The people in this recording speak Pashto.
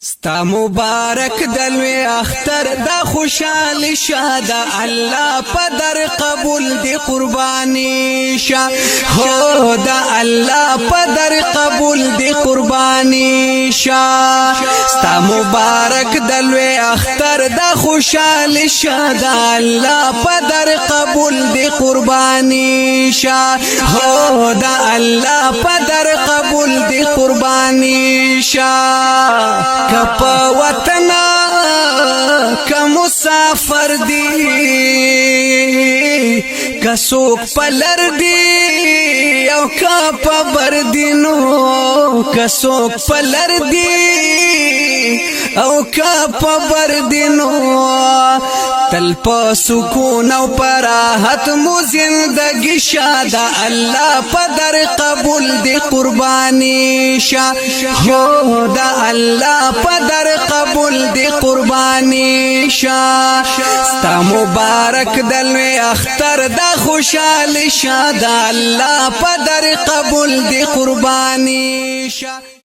ستا مبارک دلوی اختر دا خوشحال شادا اللہ پدر قبول دی قربانی شا ہو دا اللہ پدر قبول دی قربانی شا ستا مبارک دلوی اختر دا خوشحال شادا اللہ پدر قبول دی قربانی شا ہو دا اللہ پدر قبول دی قربانی شا کپا وطنا کا مسافر دی کسوک پلر دی او کپا بردینو کسوک پلر دی او کپا بردینو تل پا سکون او پراحت مو زندگی شادا اللہ پدر قبول دی قربانی شا ہو دا اللہ پدر قبول دی قربانی شا ستا مبارک دلوی اختر دا خوشحال شادا اللہ پدر قبول دی قربانی شا